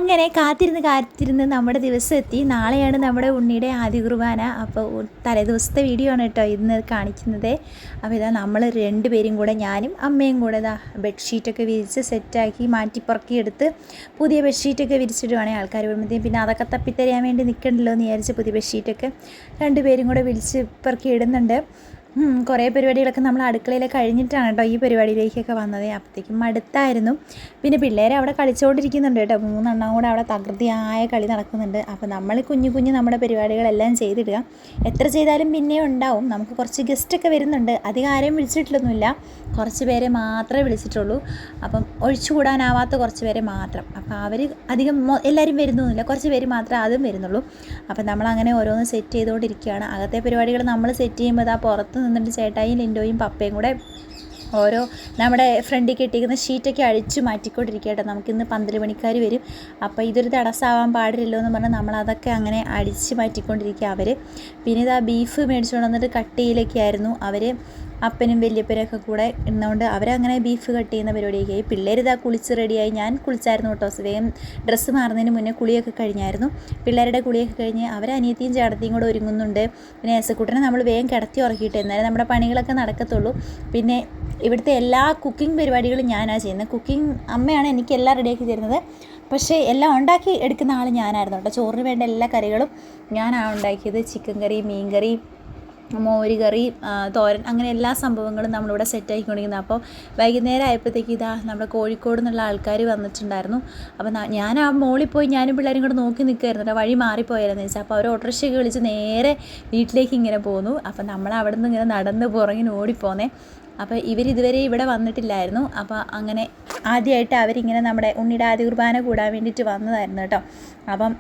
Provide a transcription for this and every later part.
അങ്ങനെ കാത്തിരുന്ന് നമ്മുടെ ദിവസം എത്തി. നാളെയാണ് നമ്മുടെ ഉണ്ണിയുടെ ആദ്യ കുർബാന. അപ്പോൾ തലേദിവസത്തെ വീഡിയോ ആണ് കേട്ടോ ഇന്ന് കാണിക്കുന്നത്. അപ്പോൾ ഇതാ നമ്മൾ രണ്ടുപേരും കൂടെ, ഞാനും അമ്മയും കൂടെ ഇതാ ബെഡ്ഷീറ്റൊക്കെ വിരിച്ച് സെറ്റാക്കി മാറ്റിപ്പുറക്കി എടുത്ത് പുതിയ ബെഡ്ഷീറ്റൊക്കെ വിരിച്ചിടുവാണെങ്കിൽ ആൾക്കാർ വരുമ്പോഴത്തേക്കും പിന്നെ അതൊക്കെ തപ്പിത്തരയാൻ വേണ്ടി നിൽക്കണ്ടല്ലോ എന്ന് വിചാരിച്ച് പുതിയ ബെഡ്ഷീറ്റൊക്കെ രണ്ടുപേരും കൂടെ വിരിച്ച് പെറുക്കി ഇടുന്നുണ്ട്. കുറേ പരിപാടികളൊക്കെ നമ്മൾ അടുക്കളയിൽ കഴിഞ്ഞിട്ടാണ് കേട്ടോ ഈ പരിപാടിയിലേക്കൊക്കെ വന്നത്. അപ്പോഴത്തേക്കും മടുത്തായിരുന്നു. പിന്നെ പിള്ളേരെ അവിടെ കളിച്ചുകൊണ്ടിരിക്കുന്നുണ്ട് കേട്ടോ, 3 എണ്ണം കൂടെ അവിടെ തകൃതിയായ കളി നടക്കുന്നുണ്ട്. അപ്പോൾ നമ്മൾ കുഞ്ഞു നമ്മുടെ പരിപാടികളെല്ലാം ചെയ്തിടുക. എത്ര ചെയ്താലും പിന്നെയും ഉണ്ടാവും. നമുക്ക് കുറച്ച് ഗസ്റ്റൊക്കെ വരുന്നുണ്ട്. അധികം ആരെയും വിളിച്ചിട്ടില്ലൊന്നുമില്ല, കുറച്ച് പേരെ മാത്രമേ വിളിച്ചിട്ടുള്ളൂ. അപ്പം ഒഴിച്ചുകൂടാനാവാത്ത കുറച്ച് പേരെ മാത്രം. അപ്പോൾ അവർ അധികം എല്ലാവരും വരുന്നൊന്നുമില്ല, കുറച്ച് പേര് മാത്രമേ അതും വരുന്നുള്ളൂ. അപ്പം നമ്മളങ്ങനെ ഓരോന്ന് സെറ്റ് ചെയ്തുകൊണ്ടിരിക്കുകയാണ്. അകത്തെ പരിപാടികൾ നമ്മൾ സെറ്റ് ചെയ്യുമ്പോൾ ആ പുറത്ത് നിന്നിട്ട് ചേട്ടായും ലിൻഡോയും പപ്പയും കൂടെ ഓരോ നമ്മുടെ ഫ്രണ്ടിൽ കെട്ടിയിരിക്കുന്ന ഷീറ്റൊക്കെ അഴിച്ചു മാറ്റിക്കൊണ്ടിരിക്കുക കേട്ടോ. നമുക്കിന്ന് 12 മണിക്കാർ വരും. അപ്പോൾ ഇതൊരു തടസ്സമാവാൻ പാടില്ലല്ലോ എന്ന് പറഞ്ഞാൽ നമ്മളതൊക്കെ അങ്ങനെ അടിച്ച് മാറ്റിക്കൊണ്ടിരിക്കുക അവർ. പിന്നെ ഇതാ ബീഫ് മേടിച്ചുകൊണ്ട് വന്നിട്ട് കട്ടിയിലൊക്കെ ആയിരുന്നു അവർ, അപ്പനും വല്യപ്പനൊക്കെ കൂടെ ഇരുന്നുകൊണ്ട് അവരങ്ങനെ ബീഫ് കട്ട് ചെയ്യുന്ന പരിപാടിയൊക്കെ ആയി. പിള്ളേർ ഇതാ കുളിച്ച് റെഡിയായി. ഞാൻ കുളിച്ചായിരുന്നു കേട്ടോ, വേഗം ഡ്രസ്സ് മാറുന്നതിന് മുന്നേ കുളിയൊക്കെ കഴിഞ്ഞായിരുന്നു. പിള്ളേരുടെ കുളിയൊക്കെ കഴിഞ്ഞ് അവരനിയത്തിയും ചേട്ടത്തിയും കൂടെ ഒരുങ്ങുന്നുണ്ട്. പിന്നെ ഏസക്കുട്ടനെ നമ്മൾ വേഗം കിടത്തി ഉറക്കിയിട്ട് എന്നാലും നമ്മുടെ പണികളൊക്കെ നടക്കത്തുള്ളൂ. പിന്നെ ഇവിടുത്തെ എല്ലാ കുക്കിംഗ് പരിപാടികളും ഞാനാണ് ചെയ്യുന്നത്. കുക്കിംഗ് അമ്മയാണ് എനിക്കെല്ലാം റെഡിയാക്കി തരുന്നത്. പക്ഷേ എല്ലാം ഉണ്ടാക്കി എടുക്കുന്ന ആൾ ഞാനായിരുന്നു കേട്ടോ. ചോറിന് വേണ്ട എല്ലാ കറികളും ഞാനാണ് ഉണ്ടാക്കിയത്. ചിക്കൻ കറി, മീൻ കറി, മോര് കറി, തോരൻ, അങ്ങനെ എല്ലാ സംഭവങ്ങളും നമ്മളിവിടെ സെറ്റാക്കിക്കൊണ്ടിരിക്കുന്നത്. അപ്പോൾ വൈകുന്നേരം ആയപ്പോഴത്തേക്ക് ഇതാ നമ്മുടെ കോഴിക്കോട് നിന്നുള്ള ആൾക്കാർ വന്നിട്ടുണ്ടായിരുന്നു. അപ്പോൾ ഞാൻ ആ മോളിൽ പോയി ഞാനും പിള്ളേരും കൂടെ നോക്കി നിൽക്കുമായിരുന്നു കേട്ടോ, വഴി മാറിപ്പോയാലെന്ന് വെച്ചാൽ. അപ്പോൾ അവർ ഓട്ടോറിക്ഷയൊക്കെ വിളിച്ച് നേരെ വീട്ടിലേക്ക് ഇങ്ങനെ പോന്നു. അപ്പോൾ നമ്മൾ അവിടെ നിന്ന് ഇങ്ങനെ നടന്ന് പുറകിന് ഓടിപ്പോന്നേ. അപ്പോൾ ഇവരിതുവരെ ഇവിടെ വന്നിട്ടില്ലായിരുന്നു. അപ്പോൾ അങ്ങനെ ആദ്യമായിട്ട് അവരിങ്ങനെ നമ്മുടെ ഉണ്ണിയുടെ ആദ്യ കുർബാന കൂടാൻ വേണ്ടിയിട്ട് വന്നതായിരുന്നു കേട്ടോ. അപ്പം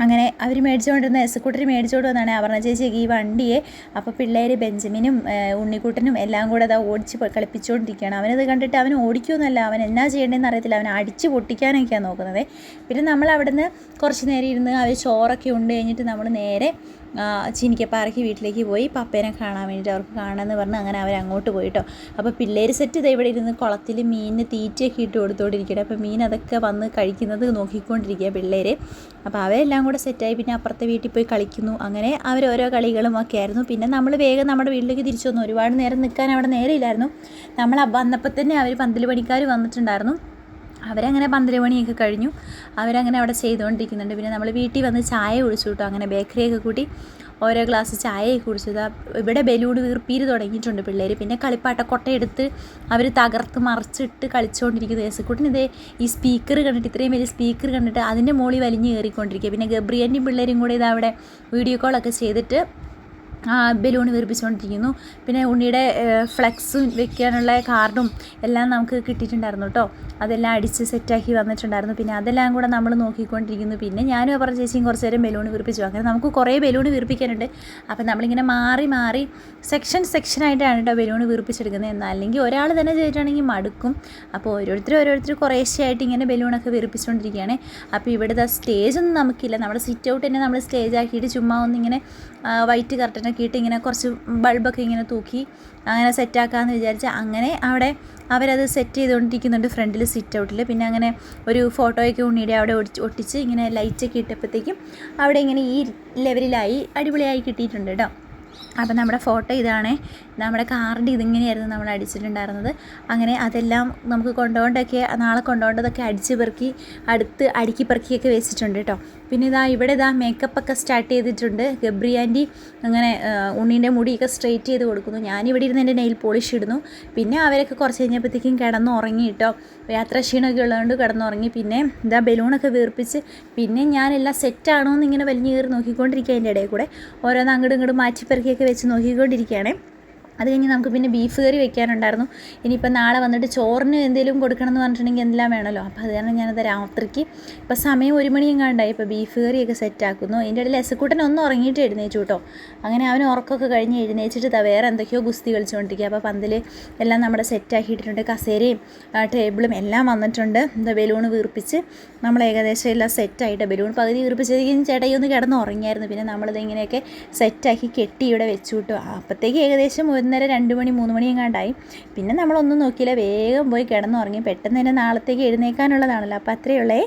അങ്ങനെ അവർ മേടിച്ചുകൊണ്ടിരുന്ന എസ്കൂട്ടർ മേടിച്ചുകൊണ്ട് വന്നാണ് അപർണ ചേച്ചിക്ക് ഈ വണ്ടിയെ. അപ്പോൾ പിള്ളേർ ബെഞ്ചമിനും ഉണ്ണിക്കുട്ടനും എല്ലാം കൂടെ അത് ഓടിച്ച് കളിപ്പിച്ചുകൊണ്ടിരിക്കുകയാണ്. അവനത് കണ്ടിട്ട് അവൻ ഓടിക്കുമെന്നല്ല, അവൻ എന്നാ ചെയ്യേണ്ടതെന്ന് അറിയത്തില്ല, അവൻ അടിച്ച് പൊട്ടിക്കാനൊക്കെയാണ് നോക്കുന്നത്. പിന്നെ നമ്മൾ അവിടുന്ന് കുറച്ച് നേരം ഇരുന്ന് അവർ ചോറൊക്കെ ഉണ്ട് കഴിഞ്ഞിട്ട് നമ്മൾ നേരെ ചീനിക്കപ്പാറയ്ക്ക് വീട്ടിലേക്ക് പോയി പപ്പേനെ കാണാൻ വേണ്ടിയിട്ട്, അവർക്ക് കാണാമെന്ന് പറഞ്ഞ് അങ്ങനെ അവർ അങ്ങോട്ട് പോയിട്ടോ. അപ്പോൾ പിള്ളേർ സെറ്റ് ഇതാ ഇവിടെ ഇരുന്ന് കുളത്തിൽ മീനിന് തീറ്റയൊക്കെ ഇട്ട് കൊടുത്തുകൊണ്ടിരിക്കട്ടെ. അപ്പോൾ മീൻ അതൊക്കെ വന്ന് കഴിക്കുന്നത് നോക്കിക്കൊണ്ടിരിക്കുക പിള്ളേർ. അപ്പോൾ അവരെല്ലാം കൂടെ സെറ്റായി. പിന്നെ അപ്പുറത്തെ വീട്ടിൽ പോയി കളിക്കുന്നു. അങ്ങനെ അവരോരോ കളികളും ഒക്കെ ആയിരുന്നു. പിന്നെ നമ്മൾ വേഗം നമ്മുടെ വീട്ടിലേക്ക് തിരിച്ചു വന്നു. ഒരുപാട് നേരം നിൽക്കാൻ അവിടെ നേരമില്ലായിരുന്നു. നമ്മൾ വന്നപ്പോൾ തന്നെ അവർ 12 പണിക്കാർ വന്നിട്ടുണ്ടായിരുന്നു. അവരങ്ങനെ 12 മണിയൊക്കെ കഴിഞ്ഞു. അവരങ്ങനെ അവിടെ ചെയ്തുകൊണ്ടിരിക്കുന്നുണ്ട്. പിന്നെ നമ്മൾ വീട്ടിൽ വന്ന് ചായ കുടിച്ചു കേട്ടോ. അങ്ങനെ ബേക്കറിയൊക്കെ കൂട്ടി ഓരോ ഗ്ലാസ് ചായയൊക്കെ കുടിച്ചത്. ഇവിടെ ബലൂൺ വീർപ്പീര് തുടങ്ങിയിട്ടുണ്ട് പിള്ളേർ. പിന്നെ കളിപ്പാട്ടക്കൊട്ടയെടുത്ത് അവർ തകർത്ത് മറിച്ചിട്ട് കളിച്ചുകൊണ്ടിരിക്കുന്നു. യേശുക്കുട്ടൻ ഇതേ ഈ സ്പീക്കർ കണ്ടിട്ട്, ഇത്രയും വലിയ സ്പീക്കർ കണ്ടിട്ട് അതിൻ്റെ മുകളിൽ വലിഞ്ഞ് കയറിക്കൊണ്ടിരിക്കുക. പിന്നെ ഗബ്രിയൻ്റെയും പിള്ളേരും കൂടെ ഇതവിടെ വീഡിയോ കോളൊക്കെ ചെയ്തിട്ട് ബലൂൺ വീർപ്പിച്ചുകൊണ്ടിരിക്കുന്നു. പിന്നെ ഉണ്ണിയുടെ ഫ്ലെക്സും വെക്കാനുള്ള കാർഡും എല്ലാം നമുക്ക് കിട്ടിയിട്ടുണ്ടായിരുന്നു കേട്ടോ. അതെല്ലാം അടിച്ച് സെറ്റാക്കി വന്നിട്ടുണ്ടായിരുന്നു. പിന്നെ അതെല്ലാം കൂടെ നമ്മൾ നോക്കിക്കൊണ്ടിരിക്കുന്നു. പിന്നെ ഞാനും അപ്പുറം ചേച്ചിയും കുറച്ച് നേരം ബലൂൺ വീർപ്പിച്ചു. അങ്ങനെ നമുക്ക് കുറേ ബലൂൺ വീർപ്പിക്കാനുണ്ട്. അപ്പം നമ്മളിങ്ങനെ മാറി സെക്ഷനായിട്ടാണ് കേട്ടോ ബലൂൺ വീർപ്പിച്ചെടുക്കുന്നത്. എന്നാൽ അല്ലെങ്കിൽ ഒരാൾ തന്നെ ചെയ്തിട്ടാണെങ്കിൽ മടുക്കും. അപ്പോൾ ഓരോരുത്തർ കുറേശ്ശെയായിട്ട് ഇങ്ങനെ ബലൂണൊക്കെ വീർപ്പിച്ചുകൊണ്ടിരിക്കുകയാണ്. അപ്പോൾ ഇവിടുത്തെ സ്റ്റേജൊന്നും നമുക്കില്ല. നമ്മുടെ സിറ്റ് ഔട്ട് തന്നെ നമ്മൾ സ്റ്റേജ് ആക്കിയിട്ട് ചുമ്മാ ഒന്നിങ്ങനെ വൈറ്റ് കർട്ടനൊക്കെ ഇട്ട് ഇങ്ങനെ കുറച്ച് ബൾബൊക്കെ ഇങ്ങനെ തൂക്കി അങ്ങനെ സെറ്റാക്കാമെന്ന് വിചാരിച്ചാൽ അങ്ങനെ അവിടെ അവരത് സെറ്റ് ചെയ്തുകൊണ്ടിരിക്കുന്നുണ്ട് ഫ്രണ്ടിൽ സിറ്റ് ഔട്ടിൽ. പിന്നെ അങ്ങനെ ഒരു ഫോട്ടോയൊക്കെ ഉണ്ണിയുടെ അവിടെ ഒട്ടിച്ച് ഇങ്ങനെ ലൈറ്റൊക്കെ ഇട്ടപ്പോഴത്തേക്കും അവിടെ ഇങ്ങനെ ഈ ലെവലിലായി അടിപൊളിയായി കിട്ടിയിട്ടുണ്ട് കേട്ടോ. അപ്പം നമ്മുടെ ഫോട്ടോ ഇതാണ്. നമ്മുടെ കാർഡ് ഇതിങ്ങനെയായിരുന്നു നമ്മൾ അടിച്ചിട്ടുണ്ടായിരുന്നത്. അങ്ങനെ അതെല്ലാം നമുക്ക് നാളെ കൊണ്ടുപോകേണ്ടതൊക്കെ അടിച്ച് പെറുക്കി അടുക്കി പെറുക്കിയൊക്കെ വെച്ചിട്ടുണ്ട് കേട്ടോ. പിന്നെ ഇവിടെ മേക്കപ്പൊക്കെ സ്റ്റാർട്ട് ചെയ്തിട്ടുണ്ട്. ഗബ്രി ആൻറ്റി അങ്ങനെ ഉണ്ണീൻ്റെ മുടിയൊക്കെ സ്ട്രെയിറ്റ് ചെയ്ത് കൊടുക്കുന്നു. ഞാനിവിടെ ഇരുന്ന് എൻ്റെ നെയിൽ പോളിഷ് ഇടുന്നു. പിന്നെ അവരൊക്കെ കുറച്ച് കഴിഞ്ഞപ്പോഴത്തേക്കും കിടന്നുറങ്ങി കേട്ടോ. യാത്രാക്ഷീണമൊക്കെ ഉള്ളതുകൊണ്ട് കിടന്നുറങ്ങി. പിന്നെ ബലൂണൊക്കെ വീർപ്പിച്ച് പിന്നെ ഞാനെല്ലാം സെറ്റാണോ എന്ന് ഇങ്ങനെ വലിഞ്ഞു കയറി നോക്കിക്കൊണ്ടിരിക്കുക. അതിൻ്റെ ഇടയിൽ കൂടെ ഓരോന്ന് അങ്ങോട്ടും ഇങ്ങോട്ടും മാറ്റിപ്പെറുക്കിയൊക്കെ വെച്ച് നോക്കിക്കൊണ്ടിരിക്കുകയാണ്. അത് കഴിഞ്ഞ് നമുക്ക് പിന്നെ ബീഫ് കറി വെക്കാനുണ്ടായിരുന്നു. ഇനിയിപ്പോൾ നാളെ വന്നിട്ട് ചോറിന് എന്തെങ്കിലും കൊടുക്കണം എന്ന് പറഞ്ഞിട്ടുണ്ടെങ്കിൽ എന്തെല്ലാം വേണമല്ലോ. അപ്പോൾ അത് കാരണം ഞാനത് രാത്രിക്ക് ഇപ്പോൾ സമയം 1 മണിയും കണ്ടായി. ഇപ്പോൾ ബീഫ് കറിയൊക്കെ സെറ്റാക്കുന്നു. അതിൻ്റെ ഇടയിൽ എസക്കൂട്ടൻ ഒന്നും ഉറങ്ങിയിട്ട് എഴുന്നേച്ചു കേട്ടോ. അങ്ങനെ അവന് ഉറക്കമൊക്കെ കഴിഞ്ഞ് എഴുന്നേച്ചിട്ട് വേറെ എന്തൊക്കെയോ ഗുസ്തി കളിച്ചുകൊണ്ടിരിക്കുക. അപ്പോൾ പന്തൽ എല്ലാം നമ്മുടെ സെറ്റാക്കിയിട്ടുണ്ട്. കസേരയും ടേബിളും എല്ലാം വന്നിട്ടുണ്ട്. ബലൂൺ വീർപ്പിച്ച് നമ്മൾ ഏകദേശം എല്ലാം സെറ്റായിട്ട് ബലൂൺ പകുതി വീർപ്പിച്ചതിന് ചേട്ടായി ഒന്ന് കിടന്ന് ഉറങ്ങിയായിരുന്നു. പിന്നെ നമ്മളിത് ഇങ്ങനെയൊക്കെ സെറ്റാക്കി കെട്ടി ഇവിടെ വെച്ചു കിട്ടും. അപ്പോഴത്തേക്ക് ഏകദേശം 1:30 2 മണി 3 മണി എങ്ങാണ്ടായി. പിന്നെ നമ്മളൊന്നും നോക്കിയില്ല, വേഗം പോയി കിടന്നുറങ്ങി. പെട്ടെന്ന് തന്നെ നാളത്തേക്ക് എഴുന്നേക്കാനുള്ളതാണല്ലോ. അപ്പോൾ അത്രയേ ഉള്ളേ.